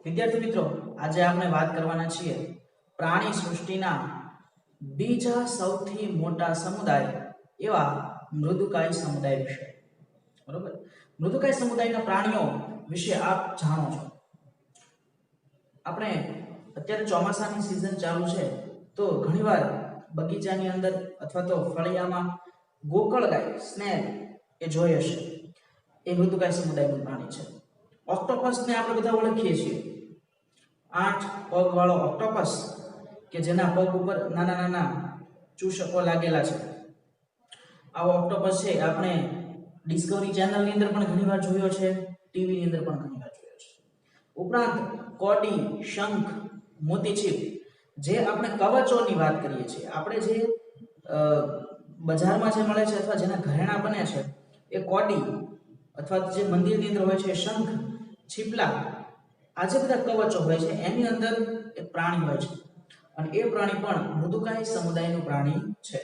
વિદ્યાર્થી મિત્રો, આજે આપણે વાત કરવાના છીએ પ્રાણી સૃષ્ટિના બીજા સૌથી મોટા સમુદાય એવા મૃદુકાય સમુદાય વિશે. બરોબર, મૃદુકાય સમુદાયના પ્રાણીઓ વિશે આપ જાણો છો. આપણે અત્યારે ચોમાસાની સીઝન ચાલુ છે તો ઘણીવાર બગીચાની અંદર અથવા તો ફળિયામાં ગોકળગાય સ્નેલ એ જોઈ હશે. એ મૃદુકાય સમુદાયનું પ્રાણી છે. ઓક્ટોપસને આપણે બધા ઓળખીએ છીએ. 8 પગ વાળો ઓક્ટોપસ કે જેના પગ ઉપર નાના નાના ચૂસકો લાગેલા છે. આવો ઓક્ટોપસ છે આપણે ડિસ્કવરી ચેનલની અંદર પણ ઘણીવાર જોયો છે, ટીવી ની અંદર પણ ઘણીવાર જોયો છે. ઉપરાંત કોડી, શંખ, મોતીચીપ જે આપણે કવચોની વાત કરીએ છીએ, આપણે જે બજારમાં જે મળે છે અથવા જેના ઘરેણા બને છે એ કોડી અથવા જે મંદિરની અંદર હોય છે શંખ, છીપલા, આ જે બધા કવચો હોય છે એની અંદર એક પ્રાણી હોય છે અને એ પ્રાણી પણ મૃદુકાય સમુદાયનું પ્રાણી છે.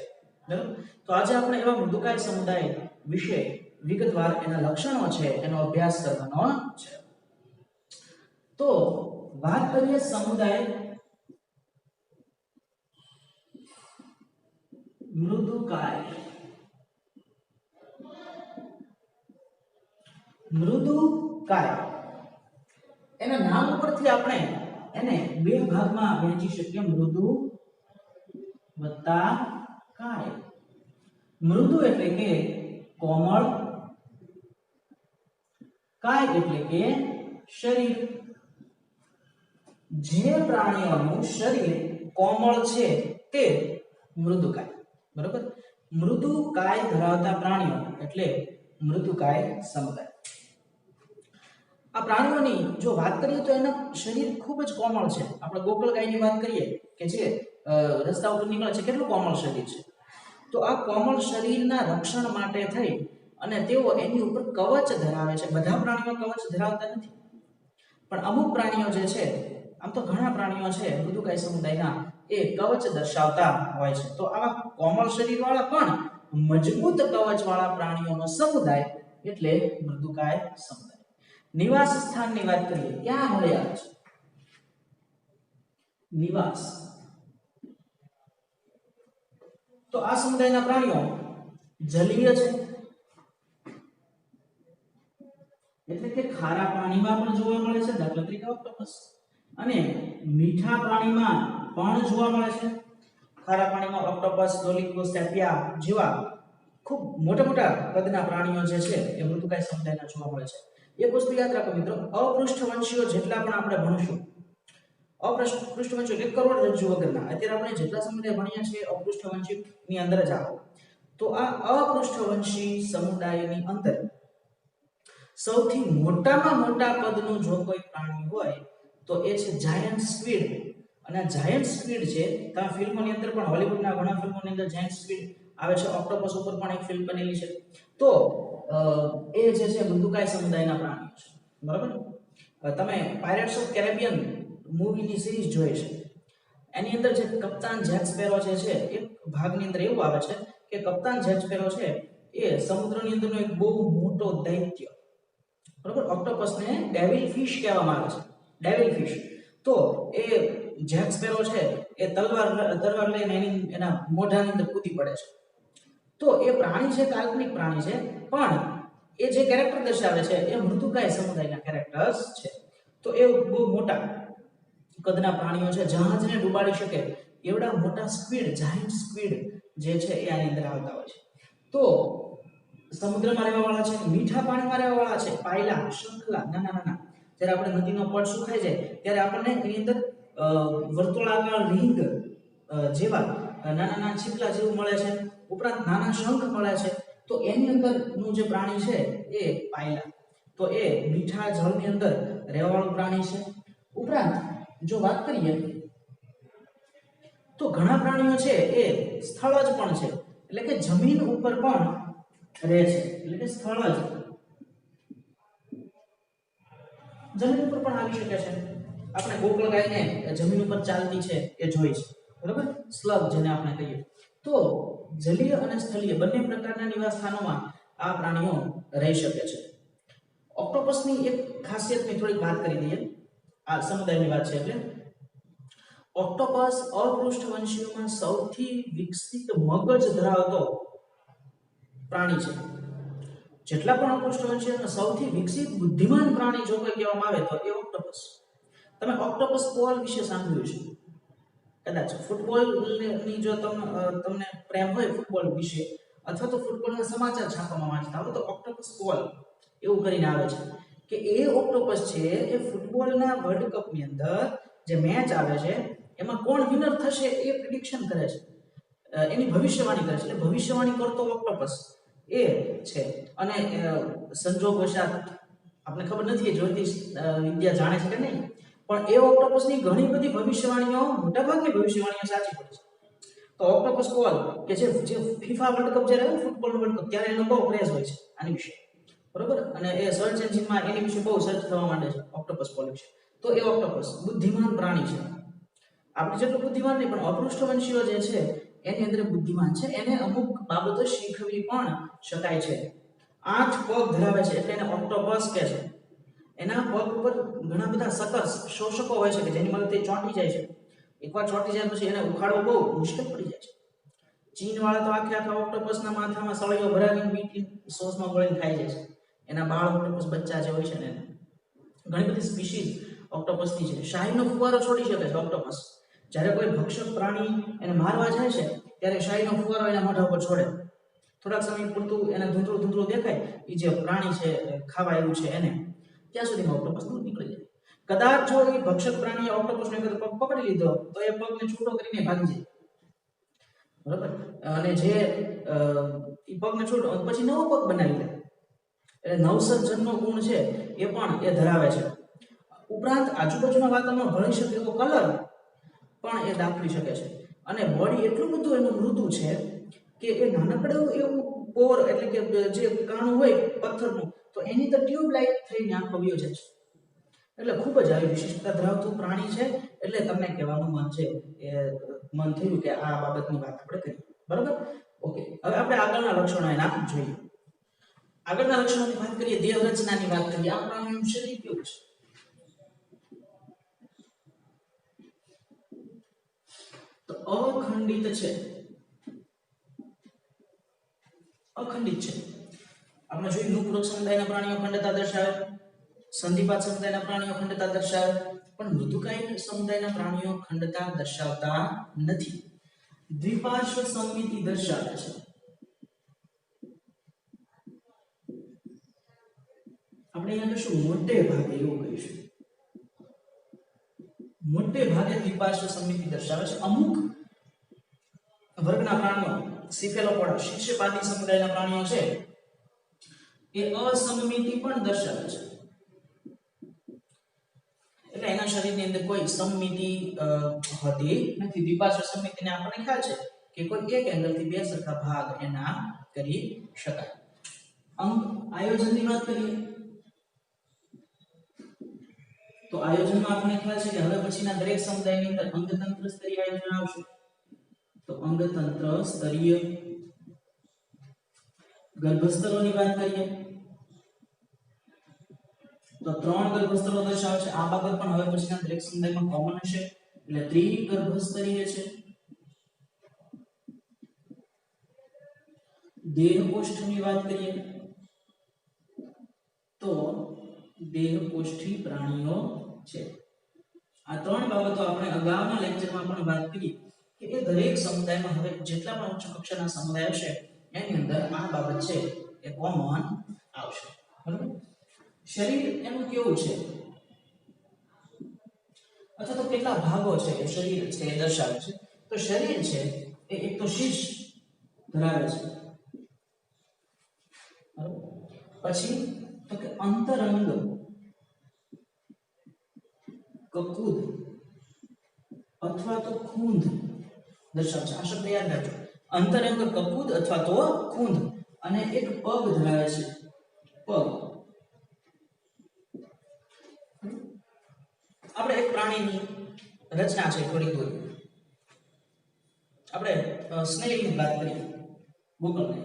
બરાબર, તો આજે આપણે એવા મૃદુકાય સમુદાય વિશે વિગતવાર એના લક્ષણો છે એનો અભ્યાસ કરવાનો છે. તો વાત કરીએ સમુદાય મૃદુકાય. મૃદુકાય એના નામ ઉપરથી આપણે એને બે ભાગમાં વહેંચી શકીએ, મૃદુ વત્તા કાય. મૃદુ એટલે કે કોમળ, કાય એટલે કે શરીર. જે પ્રાણીઓનું શરીર કોમળ છે તે મૃદુકાય. બરોબર, મૃદુકાય ધરાવતા પ્રાણીઓ એટલે મૃદુકાય સમુદાય. આ પ્રાણીઓની જો વાત કરીએ તો એના શરીર ખૂબ જ કોમળ છે. આપણે ગોકળગાયની વાત કરીએ કે જે રસ્તા ઉપર નીકળે છે, કેટલું કોમળ શરીર છે. તો આ કોમળ શરીરના રક્ષણ માટે થઈ અને તેઓ એની ઉપર કવચ ધરાવે છે. બધા પ્રાણીઓ કવચ ધરાવતા નથી, પણ અમુક પ્રાણીઓ જે છે, આમ તો ઘણા પ્રાણીઓ છે મૃદુકાય સમુદાયના, એ કવચ દર્શાવતા હોય છે. તો આવા કોમળ શરીરવાળા પણ મજબૂત કવચવાળા પ્રાણીઓનો સમુદાય એટલે મૃદુકાય સમુદાય. નિવાસ સ્થાનની વાત કરીએ, ક્યાં મળ્યા છે નિવાસ? તો આ સમુદાયના પ્રાણીઓ જલીય છે એટલે કે ખારા પાણીમાં પણ જોવા મળે છે, દાખલા તરીકે ઓક્ટોપસ. અને મીઠા પાણીમાં પણ જોવા મળે છે. ખારા પાણીમાં ઓક્ટોપસ, ડોલિકોસેપિયા જેવા ખૂબ મોટા મોટા કદના પ્રાણીઓ જે છે એ મૃદુકાય સમુદાયના જોવા મળે છે. એક વસ્તુ યાદ રાખો મિત્રો, અપૃષ્ઠવંશીઓ જેટલા પણ આપણે ભણશું, અપૃષ્ઠવંશીઓ એટલે કરોડરજ્જુ વગરના, અત્યારે આપણે જેટલા સમુદાય ભણ્યા છે અપૃષ્ઠવંશી ની અંદર જ આવો. તો આ અપૃષ્ઠવંશી સમુદાયની અંદર સૌથી મોટામાં મોટા કદનું જો કોઈ પ્રાણી હોય તો એ છે જાયન્ટ સ્ક્વિડ. અને જાયન્ટ સ્ક્વિડ છે, ત્યાં ફિલ્મોની અંદર પણ, હોલિવૂડના ઘણા ફિલ્મોની અંદર જાયન્ટ સ્ક્વિડ આવે છે. ઓક્ટોપસ ઉપર પણ એક ફિલ્મ બનેલી છે. તો એ જે છે મૃદુકાય સમુદાયના પ્રાણીઓ છે. બરાબર, તમે પાયરેટ્સ ઓફ કેરેબિયન મૂવીની સિરીઝ જોઈ છે, એની અંદર જે કપ્તાન જેક સ્પેરો જે છે, એક ભાગની અંદર એવું આવે છે કે કપ્તાન જેક સ્પેરો છે એ સમુદ્રની અંદરનો એક બહુ મોટો દૈત્ય, બરાબર, ઓક્ટોપસને ડેવિલ ફિશ કહેવામાં આવે છે, ડેવિલ ફિશ. તો એ જેક સ્પેરો છે એ તલવાર લઈને એના મોઢાની અંદર કૂદી પડે છે. તો એ પ્રાણી છે કાલ્પનિક પ્રાણી છે, પણ એ જે કેરેક્ટર દર્શાવે છે એ મૃદુકાય સમુદાયના કેરેક્ટર્સ છે. તો એ બહુ મોટા કદના પ્રાણીઓ છે, જહાજને ડૂબાડી શકે એવડા મોટા સ્ક્વિડ, જાયન્ટ સ્ક્વિડ જે છે એ આની અંદર આવતા હોય છે. તો સમુદ્રમાં રહેવાવાળા છે, મીઠા પાણીમાં રહેવાવાળા છે, પાયલા, શંખલા, નાના નાના. જ્યારે આપણે નદીનો પડ સુખાઈ જાય ત્યારે આપણને એની અંદર વર્તુળાકાર રિંગ જેવા નાના નાના છીપલા જેવું મળે છે. ઉપરાંત નાના શંખ મળે છે. તો એની અંદરનું જે પ્રાણી છે એ પાયલા. તો એ મીઠા જળની અંદર રહેવાવાળું પ્રાણી છે. ઉપરાંત જો વાત કરીએ તો ઘણા પ્રાણીઓ છે એ સ્થળજ પણ છે, એટલે કે જમીન ઉપર પણ રહે છે, એટલે કે સ્થળજ જમીન ઉપર પણ આવી શકે છે. આપણે ગોકળગાયને જમીન ઉપર ચાલતી છે એ જોઈ છે, બરાબર, સ્લગ જેને આપણે કહીએ. તો જલીય અને સ્થળીય બંને પ્રકારના નિવાસ સ્થાનોમાં આ પ્રાણીઓ રહી શકે છે. ઓક્ટોપસની એક ખાસિયતની થોડીક વાત કરી દઈએ. આ સમુદાયની વાત છે એટલે ઓક્ટોપસ અપૃષ્ઠવંશીઓમાં સૌથી વિકસિત મગજ ધરાવતો પ્રાણી છે. જેટલા પણ અપૃષ્ઠવંશીઓમાં સૌથી વિકસિત બુદ્ધિમાન પ્રાણી જો કોઈ કહેવામાં આવે તો એ ઓક્ટોપસ. તમે ઓક્ટોપસ બોલ વિશે સાંભળ્યું છે કદાચ. ફૂટબોલની જો તમને પ્રેમ હોય ફૂટબોલ વિશે અથવા તો ફૂટબોલના સમાચાર છાપવામાં વાંચતા હોય તો ઓક્ટોપસ બોલ એવું કરીને આવે છે કે એ ઓક્ટોપસ છે એ ફૂટબોલના વર્લ્ડ કપની અંદર જે મેચ આવે છે એમાં કોણ વિનર થશે એ પ્રિડિક્શન કરે છે, એની ભવિષ્યવાણી કરે છે. એટલે ભવિષ્યવાણી કરતો ઓક્ટોપસ એ છે. અને સંજોગવશાત આપણે ખબર નથી એ જ્યોતિષ વિદ્યા જાણે છે કે નહીં, પણ એ ઓક્ટોપસની ઘણી બધી ભવિષ્યવાણીઓ, મોટાભાગની ભવિષ્યવાણીઓ સાચી પડે છે. તો ઓક્ટોપસ બોલ કે જે ફીફા વર્લ્ડ કપ જ્યારે ફૂટબોલ વર્લ્ડ કપ ત્યારે એનો બહુ ક્રેઝ હોય છે આની વિશે, બરોબર. અને એ સર્ચ એન્જિનમાં એની વિશે બહુ સર્ચ થવા માંડે છે ઓક્ટોપસ બોલ વિશે. તો એ ઓક્ટોપસ બુદ્ધિમાન પ્રાણી છે. આપણે જેટલું બુદ્ધિમાન નહીં પણ અપૃષ્ઠવંશીઓ જે છે એની અંદર બુદ્ધિમાન છે. એને અમુક બાબતો શીખવી પણ શકાય છે. 8 પગ ધરાવે છે એટલે એને ઓક્ટોપસ કહે છે. એના પગ ઉપર ઘણા બધા સકર્સ શોષકો હોય છે કે જેની મદદથી ચોંટી જાય છે. એકવાર ચોંટી જાય પછી એને ઉખાડવો બહુ મુશ્કેલ પડી જાય છે. ચીન વાળા તો આખા ઓક્ટોપસના માથામાં સળીઓ ભરાવીને મીઠી સોસમાં ગળીને ખાઈ જાય છે. એના બાળ ઓક્ટોપસ બચ્ચા જે હોય છે ને ઘણી બધી સ્પીસીઝ ઓક્ટોપસની છે. શાહીનો ફુવારો છોડી શકે છે ઓક્ટોપસ. જ્યારે કોઈ ભક્ષક પ્રાણી એને મારવા જાય છે ત્યારે શાહીનો ફુવારો એના મોઢા ઉપર છોડે. થોડાક સમય પૂરતું એને ધૂંધળું દેખાય એ જે પ્રાણી છે ખાવા એવું છે એને, ત્યાં સુધીમાં ઓક્ટોપસ દૂર નીકળી જાય. કદાચ જો એ ભક્ષક પ્રાણીએ ઓક્ટોપસનો એક પગ પકડી લીધો તો એ પગને છૂટો કરીને ભાગી જાય, બરાબર. અને જે એ પગને છૂટો પછી નવો પગ બનાવી લે. એટલે નવસર્જનનો ગુણ છે એ પણ એ ધરાવે છે. ઉપરાંત આજુબાજુના વાતાવરણમાં ભળી શકે એવો કલર પણ એ દાખવી શકે છે. અને બોડી એટલું બધું એનું મૃદુ છે કે એ નાનકડું એવું પોર એટલે કે જે કાણું હોય પથ્થરનું તો એની તો ટ્યુબ લાઈટ થઈને આખો વયો જાય છે. એટલે ખૂબ જ આવી વિશિષ્ટતા ધરાવતું પ્રાણી છે. એટલે તમને કહેવાનું મન થયું કે આ બાબતની વાત આપણે કરીએ, બરાબર. ઓકે, હવે આપણે આગળના લક્ષણો એના જોઈએ. આગળના લક્ષણોની વાત કરીએ, દેહ રચનાની વાત કરીએ. આ પ્રાણીનું શરીર કેવું છે? તો અખંડિત છે. અખંડિત છે. આપણે જોયું નુપુરુષ સમુદાયના પ્રાણીઓ ખંડતા દર્શાવે, સંધિપાત સમુદાયના પ્રાણીઓ ખંડતા દર્શાવે, પણ મૃદુકાય સમુદાયના પ્રાણીઓ ખંડતા દર્શાવતા નથી. દ્વિપાર્શ્વ સમમિતિ દર્શાવે છે. આપણે અહીંયા કહીશું મોટે ભાગે, એવું કહીશું મોટે ભાગે દ્વિપાર્શ્વ સમમિતિ દર્શાવે છે. અમુક વર્ગના પ્રાણીઓ સિફેલોપોડા શીર્ષપાદી સમુદાયના પ્રાણીઓ છે એ અસમમિતિ પણ દર્શાવે છે. એટલે એના શરીરની અંદર કોઈ સમમિતિ હોતી નથી. દ્વિપાર્શ્વ સમમિતિને આપણને ખ્યાલ છે કે કોઈ એક એંગલથી બે સરખા ભાગ એના કરી શકાય. અંગ આયોજનની વાત કરીએ તો આયોજનમાં આપણને ખ્યાલ છે કે હવે પછીના દરેક સમુદાયની અંદર અંગતંત્ર સ્તરીય આયોજન આવશે. તો અંગતંત્ર સ્તરીય ગર્ભસ્તરોની વાત કરીએ તો 3 ગર્ભસ્તરો દર્શાવે છે. આ બાબત પણ હવે પછીના દરેક સમુદાયમાં કોમન હશે. એટલે ત્રિગર્ભસ્તરીય છે. દેહકોષ્ઠની વાત કરીએ તો દેહકોષ્ઠી પ્રાણીઓ છે. આ 3 બાબતો આપણે અગાઉના લેક્ચરમાં પણ વાત કરી કે એ દરેક સમુદાયમાં હવે જેટલા પણ ઉચ્ચ કક્ષાના સમુદાય હશે એની અંદર આ બાબત છે એ કોમન આવશે, બરાબર. શરીર એનું કેવું છે અથવા તો કેટલા ભાગો છે એ શરીર છે એ દર્શાવે છે. તો શરીર છે એ એક તો શીર્ષ ધરાવે છે, બરાબર. પછી તો કે અંતરંગ, કકુદ અથવા તો ખૂંધ દર્શાવે છે. આ શબ્દ યાદ રાખજો, અંતરંગ, કકુદ અથવા તો ખૂંધ. અને એક પગ ધરાવે છે, પગ. આપણે એક પ્રાણીની રચના છે થોડી દૂર. આપણે સ્નેલની વાત કરીએ, ગૂગલને.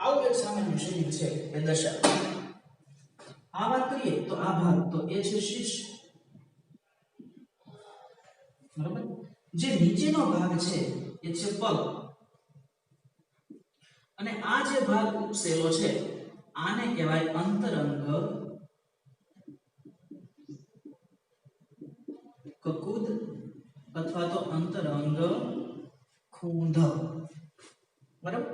આવું એક સામાન્ય શરીર છે એ દર્શાવે. આ વાત કરીએ તો આ ભાગ તો એ છે શીર્ષ, બરાબર. જે નીચેનો ભાગ છે એ છે પગ, અને આ જે ભાગ ઉપસેલો છે આને કહેવાય અંતરંગ કકુદ અથવા તો અંતરંગ ખૂંધ, બરાબર.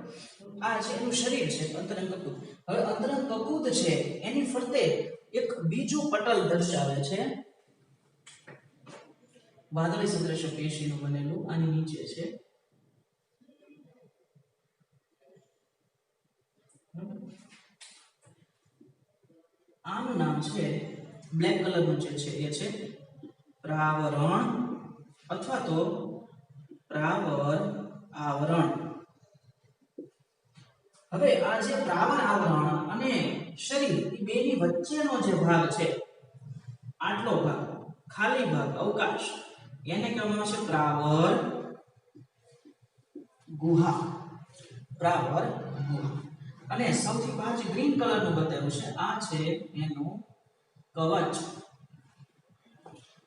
આ છે એનું શરીર છે અંતરંગ કકુદ. હવે અંતરંગ કકુદ છે એની ફરતે એક બીજું પટલ દર્શાવે છે, વાદળી સદૃશ્ય પેશીનું બનેલું, આની નીચે છે. આનું નામ છે બ્લેક કલરનું જે છે એ છે પ્રાવરણ અથવા તો પ્રાવર આવરણ. હવે આ જે પ્રાવર આવરણ અને શરીર એ બેની વચ્ચેનો જે ભાગ છે, આટલો ભાગ ખાલી ભાગ અવકાશ, એને કહેવામાં આવે છે પ્રાવર ગુહા. પ્રાવર ગુહા. અને સૌથી પાંચ ગ્રીન કલરનું બતાવ્યું છે, આ છે એનું કવચ.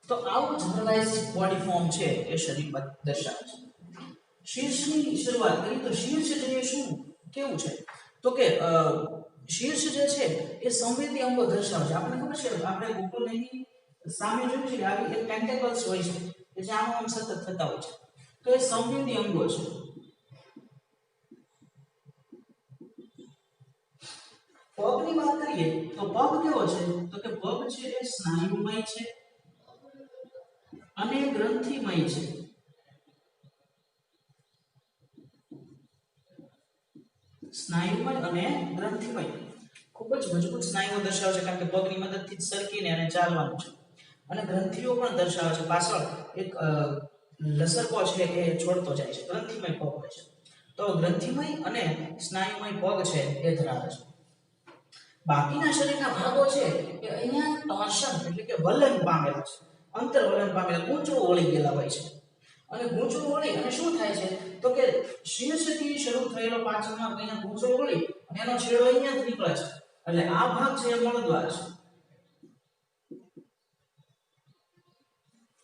તો આવું જનરલાઇઝ બોડી ફોર્મ છે એ શરીર દર્શાવે છે. શીર્ષની શરૂઆત કરી તો શીર્ષ જે શું કેવું છે તો કે શીર્ષ જે છે એ સંવેદી અંગો દર્શાવે છે. આપણને ખબર છે, આપણે ગોકુલની સામે જોયું છે કે આવી એક ટેન્ટેકલ્સ હોય છે કે જે આમ સતત થતા હોય છે, તો એ સંવેદી અંગો છે. પગની વાત કરીએ તો પગ કેવો છે તો કે પગ છે એ સ્નાયુમય છે અને ગ્રંથિમય છે. સ્નાયુમય અને ગ્રંથિમય, ખૂબ જ મજબૂત સ્નાયુઓ દર્શાવે છે, કારણ કે પગની મદદથી જ સરકીને અને ચાલવાનું છે. અને ગ્રંથિઓ પણ દર્શાવે છે, પાછળ એક લસરકો છે એ છોડતો જાય છે, ગ્રંથિમય પગ હોય છે. તો ગ્રંથિમય અને સ્નાયુમય પગ છે એ ધરાવે છે. બાકીના શરીરના ભાગો છે એ અહીંયા ટોર્શન એટલે કે વલન પામેલા છે, અંતર વલન પામેલા, ગૂંચળું વળી ગયેલા હોય છે. અને ગૂંચળું વળી અને શું થાય છે તો કે શીર્ષથી શરૂ થયેલો પાછળનો અહીંયા ગૂંચળું વળી અને એનો છેડો અહીંયાથી નીકળે છે, એટલે આ ભાગ છે એ મળદ્વાર છે,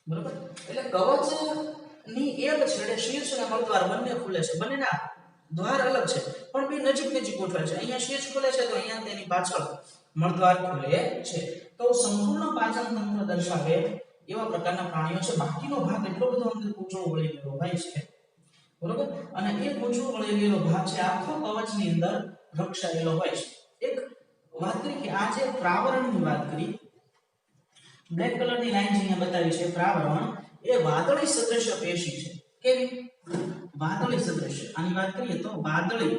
બરાબર. એટલે કવચની એક છેડે શીર્ષ અને મળદ્વાર બંને ખુલે છે, બંનેના દ્વાર અલગ છે પણ બે નજીક નજીક ગોઠવેલ છે. અહીંયા શીર્ષ ખુલે છે તો અહીંયા તેની પાછળ મળદ્વાર ખુલે છે. તો સંપૂર્ણ પાચન તંત્ર દર્શાવે એવા પ્રકારના પ્રાણીઓ છે. બાકીનો ભાગ એટલો બધો અંદર ગૂંચળો વળી ગયેલો હોય છે, બરોબર. અને એ ગૂંચળો વળી ગયેલો ભાગ છે આખો કવચની અંદર રક્ષાયેલો હોય છે. એક વાત કરી કે આ જે પ્રાવરણની વાત કરી, બ્લેક કલરની લાઈન અહીંયા બતાવી છે, પ્રાવરણ એ વાદળી સદૃશ્ય પેશી છે. કેવી? વાદળી સદૃશ્ય. આની વાત કરીએ તો વાદળી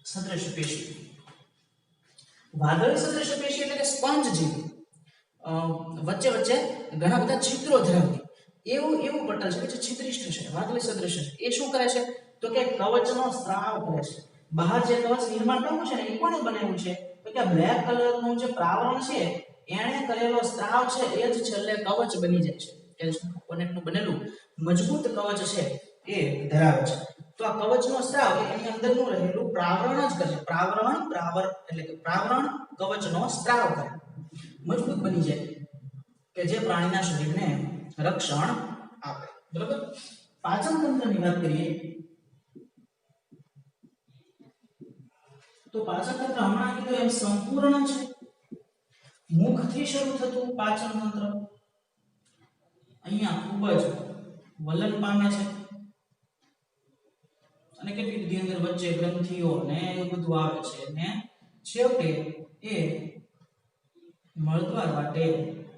સદૃશ્ય પેશી. વાદળી સદૃશ્ય પેશી એટલે કે સ્પંજ જેવી, વચ્ચે વચ્ચે ઘણા બધા છિદ્રો ધરાવતી એવું પટલ છે કે જે છિદ્રિષ્ઠ છે, વાદળી સદૃશ્ય છે. એ શું કરે છે તો કે કવચનો સ્ત્રાવ કરે છે. બહાર જે કવચ નિર્માણ કર્યું છે ને એ કોણે બનાવ્યું છે તો કે બ્લેક કલરનું જે પ્રાવરણ છે એણે કરેલો સ્ત્રાવ છે એ જ છેલ્લે કવચ બની જાય છે. કેલ્શિયમ કોમ્પોનેન્ટનું બનેલું મજબૂત કવચ છે એ ધરાવે છે. તો આ કવચનો સ્ત્રાવ એની અંદરનું રહેલું પ્રાવરણ જ કરે. પ્રાવર એટલે કે પ્રાવરણ કવચનો સ્ત્રાવ કરે, મજબૂત બની જાય કે જે પ્રાણીના શરીરને રક્ષણ આપે, બરાબર. પાચન તંત્રની વાત કરીએ તો પાચન તંત્ર હમણાં કીધું એમ સંપૂર્ણ છે. મુખથી શરૂ થતું પાચન તંત્ર અહીંયા ખૂબ જ વલણ પામે છે અને કેટલી બધી અંદર વચ્ચે ગ્રંથિઓ ને એવું બધું આવે છે ને છેવટે એ મળદ્વાર વાટે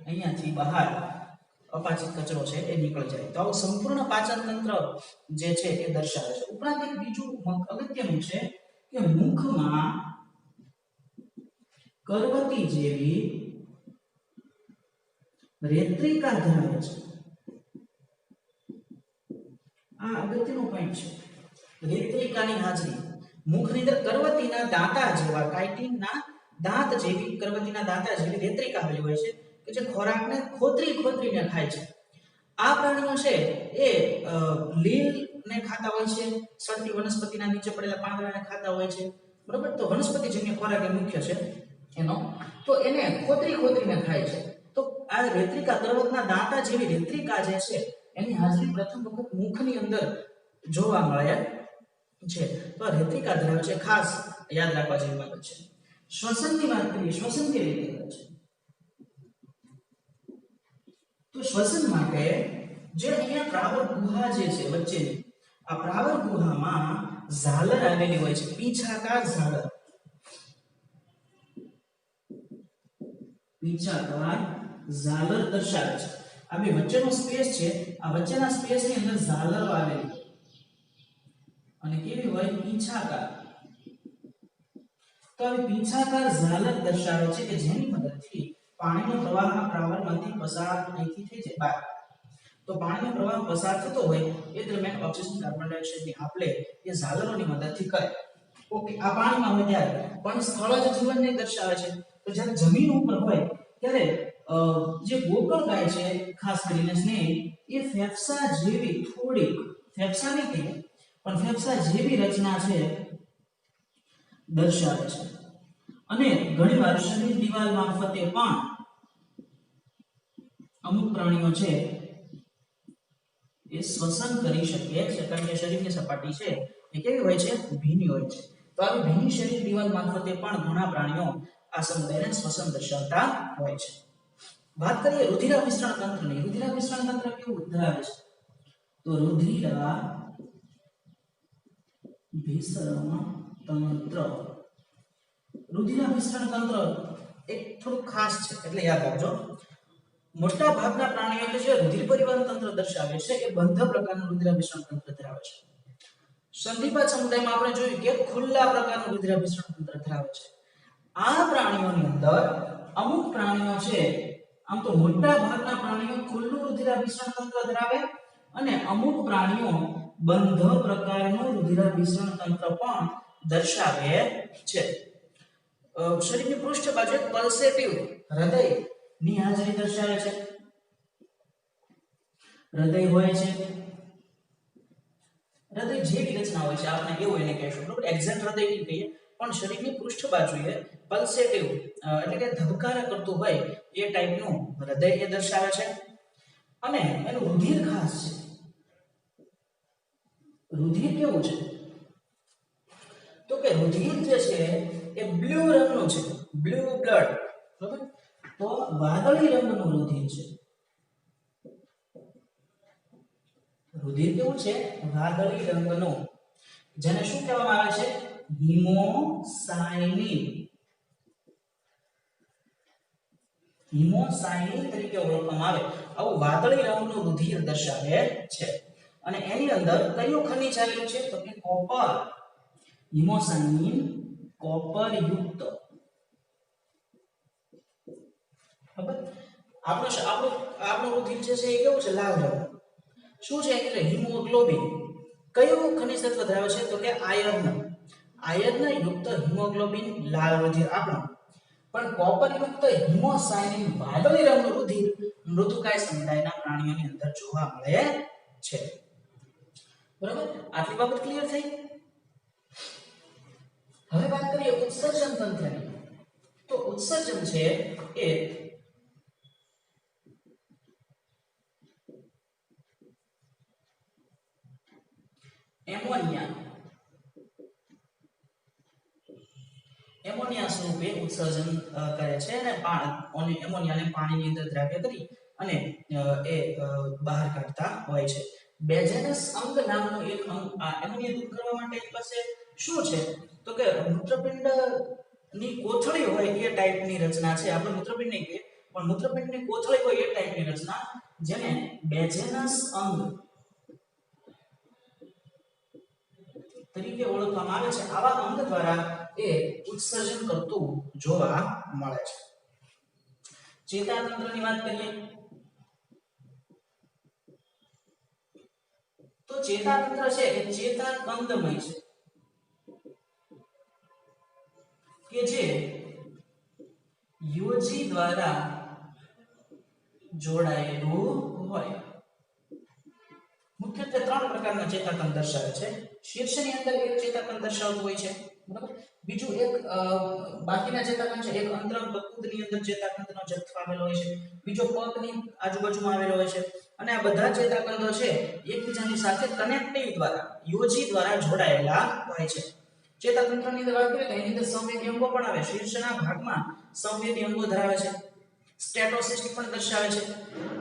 અહીંયાથી બહાર અપાચિત કચરો છે એ નીકળી જાય. તો આવું સંપૂર્ણ પાચન તંત્ર જે છે એ દર્શાવે છે. ઉપરાંત એક બીજું અગત્યનું છે કે મુખમાં કરવતી જેવી રેત્રિકા ધરાવે છે. આ અગત્યનો પોઈન્ટ છે. રેત્રિકાની હાજરી મુખની અંદર કરવતીના દાંતા જેવા કાઇટિનના દાંત જેવી કરવતીના દાંતા જેવી રેત્રિકા આવેલી હોય છે કે જે ખોરાકને ખોતરીને ખાય છે. આ પ્રાણીઓ છે એ લીલને ખાતા હોય છે, સળતી વનસ્પતિના નીચે પડેલા પાંદડાને ખાતા હોય છે. બરાબર, તો વનસ્પતિજન્ય ખોરાક એ મુખ્ય છે એનો, તો એને ખોતરીને ખાય છે. તો આ રેત્રિકા કરવતના દાંતા જેવી રેત્રિકા જે છે એની હાજરી પ્રથમ વખત મુખની અંદર જોવા મળે છે. તો રેત્રિકા ધરાવે છે, ખાસ યાદ રાખવા જેવી બાબત છે. શ્વસનની વાત કરીએ, શ્વસન કેવી રીતે કરે છે? તો શ્વસન માટે જે અહીંયા પ્રાવર ગુહા જે છે વચ્ચેની, આ પ્રાવર ગુહામાં ઝાલર આવેલી હોય છે, પીછાકાર ઝાલર. પીછાકાર ઝાલર દર્શાવે છે. આ બે વચ્ચેનો સ્પેસ છે, આ વચ્ચેના સ્પેસની અંદર ઝાલરો આવેલી અને કેવી હોય? પીછાકાર. તો આ પીછાકાર ઝાલર દર્શાવે છે કે જેની મદદથી પાણીનો પ્રવાહ આ પ્રાવરમાંથી પસાર અહીંથી થઈ જાય બહાર. તો પાણીનો પ્રવાહ પસાર થતો હોય એ દરમિયાન ઓક્સિજન કાર્બન ડાયોક્સાઇડની આપલે એ ઝાલરોની મદદથી કરે. ઓકે, આ પાણીમાં હોય ત્યારે પણ સ્થળજ જીવનને દર્શાવે છે. તો જ્યારે જમીન ઉપર હોય ત્યારે જે ગોકળ ગાય છે ખાસ કરીને સ્નેહ, એ ફેફસા જેવી થોડીક, ફેફસા નહીં કહીએ પણ ફેફસા જેવી રચના છે દર્શાવે છે. અને ઘણીવાર શરીર દિવાલ મારફતે પણ અમુક પ્રાણીઓ છે એ શ્વસન કરી શકે છે, કારણ કે શરીરની સપાટી છે એ કેવી હોય છે? ભીની હોય છે. તો આવી ભીની શરીર દિવાલ મારફતે પણ ઘણા પ્રાણીઓ આ સમુદાયને શ્વસન દર્શાવતા હોય છે. વાત કરીએ રુધિરાભિસરણ તંત્રની. રુધિરાભિસરણ તંત્ર કેવું ધરાવે છે? તો રુધિરાભિસરણ તંત્ર એક થોડું ખાસ છે, એટલે યાદ રાખજો. મોટા ભાગના પ્રાણીઓ કે જે રુધિર પરિવહન તંત્ર દર્શાવે છે એ બંધ પ્રકારનું રુધિરાભિસરણ તંત્ર ધરાવે છે. સંધિપાદ સમુદાયમાં આપણે જોયું કે ખુલ્લા પ્રકારનું રુધિરાભિસરણ તંત્ર ધરાવે છે. આ પ્રાણીઓની અંદર અમુક પ્રાણીઓ છે, આમ તો મોટા ભાગના પ્રાણીઓ ખુલ્લું રુધિરાભિસરણ તંત્ર ધરાવે અને અમુક પ્રાણીઓ બંધ પ્રકારનું રુધિરાભિસરણ તંત્ર પણ દર્શાવે છે. શરીરની પૃષ્ઠ બાજુ પલ્સેટિવ હૃદયની હાજરી દર્શાવે છે. હૃદય હોય છે, હૃદય જેવી રચના હોય છે, આપણે એવું એને કહેશું, બરોબર? એક્ઝેક્ટ હૃદય નહીં કહીએ પણ શરીરની પૃષ્ઠ બાજુએ પલ્સેટિવ એટલે કે ધબકારા કરતું હોય એ ટાઈપનું હૃદય એ દર્શાવે છે. અને એનું રુધિર ખાસ છે. રુધિર કેવું છે? તો કે રુધિર જે છે એ બ્લુ રંગનું છે, બ્લુ બ્લડ, બરાબર? તો વાદળી રંગનું રુધિર છે. રુધિર કેવું છે? વાદળી રંગનું, જેને શું કહેવામાં આવે છે? હિમોસાયનિન. હિમોસાયનિન તરીકે ઓળખવામાં આવે આવું વાદળી રંગનું રુધિર દર્શાવે છે. અને એની અંદર કયું ખનિજ આવેલું છે? તો કે કોપર. હિમોસાયનિન કોપર યુક્ત. બરાબર? આપણું રુધિર જે છે એ કેવું છે? લાલ રંગ. શું છે? એટલે હિમોગ્લોબિન. કયું ખનિજ તત્વ ધરાવે છે? તો કે આયર્ન. આયર્ન યુક્ત હિમોગ્લોબિન લાલ રુધિર આપણું. પણ કોપર યુક્ત હિમોસાયનિન વાદળી રંગનું રુધિર મૃદુકાય સમુદાયના પ્રાણીઓની અંદર જોવા મળે છે. બરાબર? આટલી બાબત ક્લિયર થઈ? હવે વાત કરીએ ઉત્સર્જન તંત્રની. તો ઉત્સર્જન છે એ એમોનિયા સ્વરૂપે ઉત્સર્જન કરે છે અને એમોનિયાને પાણીની અંદર દ્રાવ્ય કરી અને એ બહાર કાઢતા હોય છે. બેજેનસ અંગ નામનો એક અંગ એમને દૂર કરવા માટે એની પાસે શું છે તો કે મૂત્રપિંડ ની કોથળી હોય એ ટાઈપની રચના છે. આપણે મૂત્રપિંડ નહીં કહીએ પણ મૂત્રપિંડની કોથળી હોય એ ટાઈપની રચના જેને બેજેનસ અંગ તરીકે ઓળખવામાં આવે છે. આવા અંગ દ્વારા એ ઉત્સર્જન કરતું જોવા મળે છે. ચેતાતંત્રની વાત કરીએ તો ચેતાતંત્ર છે એ ચેતાકંદમય છે કે જે યોજી દ્વારા જોડાયેલું હોય. મુખ્યત્વે ત્રણ પ્રકારના ચેતાકંદ દર્શાવે છે. શીર્ષની અંદર એક ચેતાકંદ દર્શાવતું હોય છે, બરાબર. બીજું એક બાકીના ચેતાકંદ છે એક અંતરંગ બકુદની અંદર ચેતાકંદનો જથ્થો આવેલો હોય છે, બીજો પગની આજુબાજુમાં આવેલો હોય છે, અને આ બધા ચેતાકંદો છે એકબીજાની સાથે કનેક્ટિવ દ્વારા યોજી દ્વારા જોડાયેલા હોય છે. ચેતાતંત્રની અંદર વાત કરીએ તો એની અંદર સંવેદી અંગો પણ આવે. શીર્ષના ભાગમાં સંવેદી અંગો ધરાવે છે. સ્ટેટોસિસ્ટ પણ દર્શાવે છે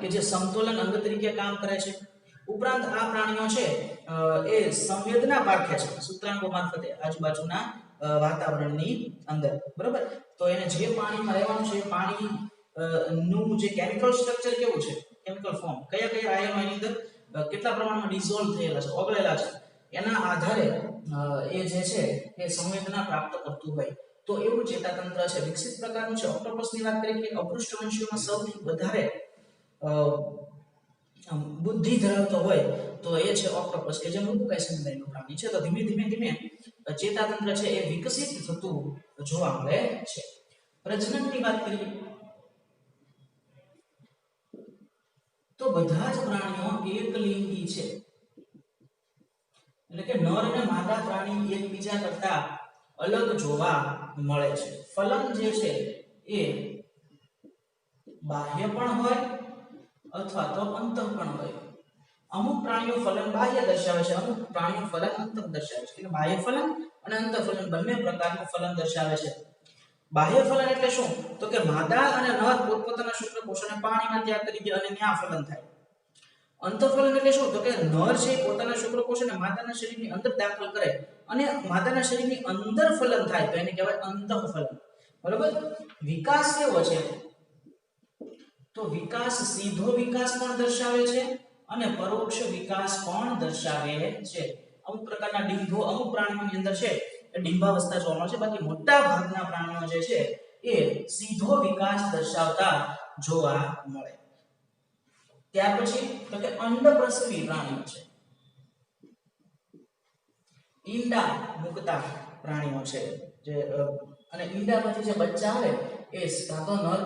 કે જે સમતોલન અંગ તરીકે કામ કરે છે. ઉપરાંત આ પ્રાણીઓ છે એ સંવેદના પારખે છે સૂત્રાંગો મારફતે આજુબાજુના વાતાવરણની અંદર, બરાબર. તો એને જે પાણીમાં રહેવાનું છે પાણી નું જે કેમિકલ સ્ટ્રક્ચર કેવું છે, કેમિકલ ફોર્મ કયા કયા આયનો એની અંદર કેટલા પ્રમાણમાં ડિસોલ્વ થયેલા છે, ઓગળેલા છે, એના આધારે એ જે છે એ સંવેદના પ્રાપ્ત કરતું હોય. તો એવું ચેતાતંત્ર છે. વિકસિત પ્રકારનું છે. ઓક્ટોપસની વાત કરીએ કે અપૃષ્ઠવંશીઓમાં સૌથી વધારે બુદ્ધિ ધરાવતો હોય તો એ છે ઓક્ટોપસ કે જે મૃદુકાય સમુદાયનું પ્રાણી છે. તો ધીમે ધીમે ચેતાતંત્ર છે એ વિકસિત થતું જોવા મળે છે. પ્રજનનની વાત કરીએ તો બધા જ પ્રાણીઓ એકલિંગી છે, એટલે કે નર અને માદા પ્રાણી એકબીજા કરતા અલગ જોવા મળે છે. ફલન જે છે એ બાહ્ય પણ હોય અથવા તો અંતઃ પણ હોય. અમુક પ્રાણીઓ ફલન બાહ્ય દર્શાવે છે, અમુક પ્રાણીઓ ફલન અંતઃ દર્શાવે છે. એટલે બાહ્ય ફલન અને અંતઃ ફલન બંને પ્રકારનું ફલન દર્શાવે છે. બાહ્ય ફલન એટલે શું તો કે માદા અને નર પોતપોતાના શુક્રકોષોને પાણીમાં ત્યાગ કરી દે અને ત્યાં ફલન થાય. અંતઃફલન એટલે શું તો કે નર છે પોતાના શુક્રકોષોને માદાના શરીરની અંદર દાખલ કરે અને માદાના શરીરની અંદર ફલન થાય તો એને કહેવાય અંતઃફલન, બરાબર. વિકાસ કેવો છે તો વિકાસ સીધો વિકાસ પણ દર્શાવે છે અને પરોક્ષ વિકાસ પણ દર્શાવે છે. અમુક પ્રકારના ડિંભો અમુક પ્રાણીઓની અંદર છે એ ડિંભાવસ્થા જોવા મળે છે, બાકી મોટા ભાગના પ્રાણીઓ જે છે એ સીધો વિકાસ દર્શાવતા જોવા મળે. ત્યાર પછી તો કે અંડપ્રસવી પ્રાણીઓ છે, ઈંડા મુકતા પ્રાણીઓ છે જે અને ઈંડામાંથી જે બચ્ચા આવે એ સાધો નર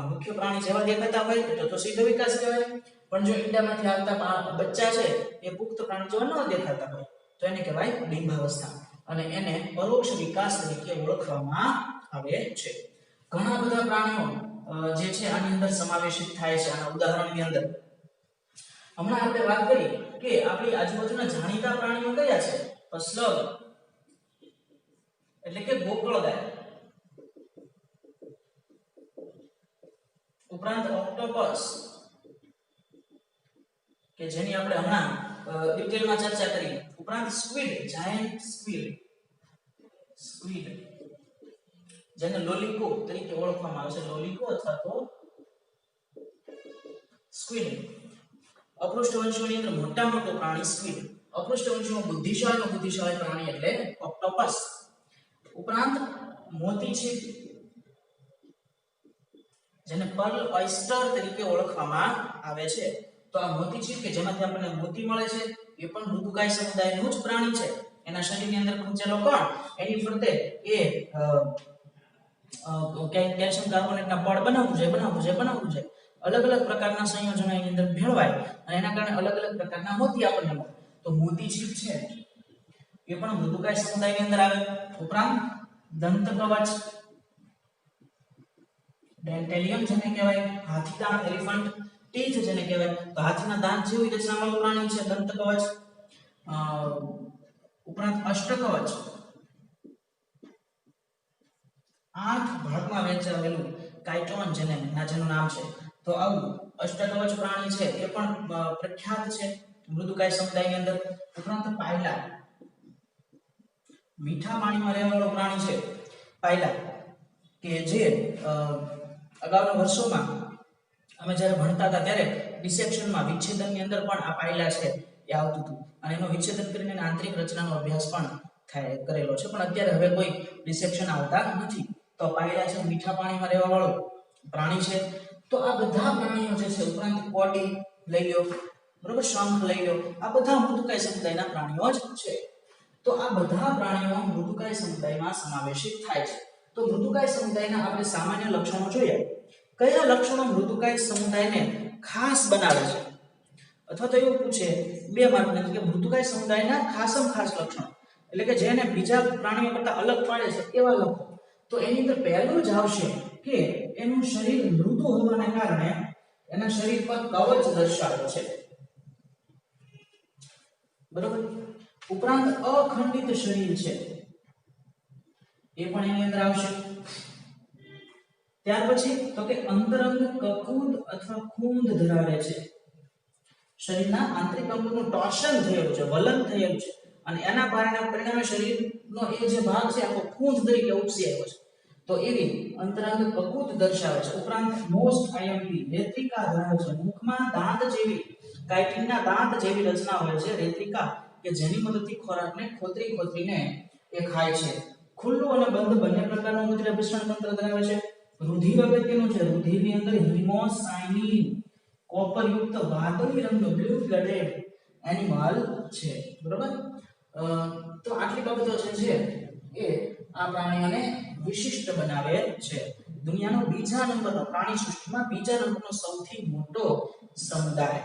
મુખ્ય પ્રાણી જેવા દેખાતા હોય તો સીધો વિકાસ કહેવાય. પણ જો ઈંડામાંથી આવતા બચ્ચા છે એ પુખ્ત પ્રાણી જેવા ન દેખાતા હોય તો એને કહેવાય ડિંભાવસ્થા અને એને પરોક્ષ વિકાસ તરીકે ઓળખવામાં આવે છે. ઘણા બધા પ્રાણીઓ જે છે આની અંદર સમાવેશિત થાય છે. આના ઉદાહરણની અંદર હમણાં આપણે વાત કરી કે આપણી આજુબાજુના જાણીતા પ્રાણીઓ કયા છે તો સ્લગ એટલે કે ગોકળગાય, ઉપરાંત ઓક્ટોપસ કે જેની આપણે હમણાં ડિટેલમાં ચર્ચા કરી, ઉપરાંત સ્ક્વિડ, જાયન્ટ સ્ક્વિડ જેને લોલિકો તરીકે ઓળખવામાં આવે છે, લોલિકો અથવા તો સ્ક્વિડ. અપૃષ્ઠવંશીઓની અંદર મોટા મોટો પ્રાણી સ્ક્વિડ, અપૃષ્ઠવંશીઓમાં બુદ્ધિશાળી પ્રાણી એટલે ઓક્ટોપસ. ઉપરાંત મોતીછીપ જેને પર્લ ઓયસ્ટર તરીકે ઓળખવામાં આવે છે. તો આ મોતીછીપ કે જેમાંથી આપણને મોતી મળે છે એ પણ મૃદુકાય સમુદાયનું જ પ્રાણી છે. એના શરીરની અંદર પહોંચેલો કણ એની ફરતે એ કેલ્શિયમ કાર્બોનેટના પડ બનાવવું છે. અલગ અલગ પ્રકારના સંયોજનો એની અંદર ભેળવાય અને એના કારણે અલગ અલગ પ્રકારના મોતી આપણને મળે. તો મોતીછીપ છે એ પણ મૃદુકાય સમુદાયની અંદર આવે. ઉપરાંત દંતકવચ, ડેન્ટેલિયમ જેને કહેવાય, હાથીદાંત એલિફન્ટ ટીથ જેને કહેવાય તો હાથીના દાંત જેવી રચનાવાળું પ્રાણી છે દંતકવચ. ઉપરાંત અષ્ટકવચ 8 ભાગમાં વહેંચાયેલું કાઇટોન જેનું નામ છે. તો આવું અષ્ટકવચ પ્રાણી છે એ પણ પ્રખ્યાત છે મૃદુકાય સમુદાયની અંદર. ઉપરાંત પાયલા, મીઠા પાણીમાં રહેવાવાળું પ્રાણી છે પાયલા, કે જે અગાઉના વર્ષોમાં અમે જ્યારે ભણતા હતા ત્યારે ડિસેક્શનમાં વિચ્છેદનની અંદર પણ આ પાયલા છે એ આવતું હતું અને એનો વિચ્છેદન કરીને આંતરિક રચનાનો અભ્યાસ પણ કરેલો છે. પણ અત્યારે હવે કોઈ ડિસેક્શન આવતા નથી. તો પાયલા છે મીઠા પાણીમાં રહેવાવાળું પ્રાણી છે. તો આ બધા પ્રાણીઓ જે છે, ઉપરાંત કોડી લઈ લો, બરોબર, શંખ લઈ લો, આ બધા મૃદુકાય સમુદાયના પ્રાણીઓ જ છે. તો આ બધા પ્રાણીઓ મૃદુકાય સમુદાયમાં સમાવેશિત થાય છે. તો મૃદુકાય સમુદાયના આપણે સામાન્ય લક્ષણો જોઈએ. કયા લક્ષણો મૃદુકાય સમુદાયને ખાસ બનાવે છે? અથવા તો એવું પૂછે 2 માર્કની કે મૃદુકાય સમુદાયના ખાસમ ખાસ લક્ષણો, એટલે કે જેને બીજા પ્રાણીઓ કરતા અલગ પાડે છે એવા લક્ષણો. તો એની અંદર પહેલું જ આવશે કે એનું શરીર મૃદુ હોવાને કારણે એના શરીર પર કવચ દર્શાવે છે, બરોબર. ઉપરાંત અખંડિત શરીર છે એ પણ એની અંદર આવશે. ત્યાર પછી તો કે અંતરંગ કકુદ અથવા ખૂંદ ધરાવે છે. શરીરના આંતરિક અંગોનું ટોર્શન થયેલું છે, વલન થયેલું છે અને એના પરિણામે શરીરનો એ જે ભાગ છે આખો ખૂંદ તરીકે ઉપસી આવ્યો છે. તો એવી અંતરંગ કકુદ દર્શાવે છે. ઉપરાંત મોસ્ટ આઈએમપી રેત્રિકા ધરાવે છે. મુખમાં દાંત જેવી, કાઇટિનના દાંત જેવી રચના હોય છે રેત્રિકા, કે જેની મદદથી ખોરાકને ખોતરીને એ ખાય છે. ખુલ્લું અને બંધ બંને પ્રકારનું રુધિરાભિસરણ તંત્ર ધરાવે છે. રુધિર અગત્યનું છે. રુધિરની અંદર હિમોસાયનિન કોપરયુક્ત વાદળી રંગનું બ્લુ બ્લડેડ એનિમલ છે, બરોબર. તો આટલી બાબતો છે એ આ પ્રાણીઓને વિશિષ્ટ બનાવે છે. દુનિયાનો બીજા નંબરનો પ્રાણી સૃષ્ટિમાં બીજા નંબરનો સૌથી મોટો સમુદાય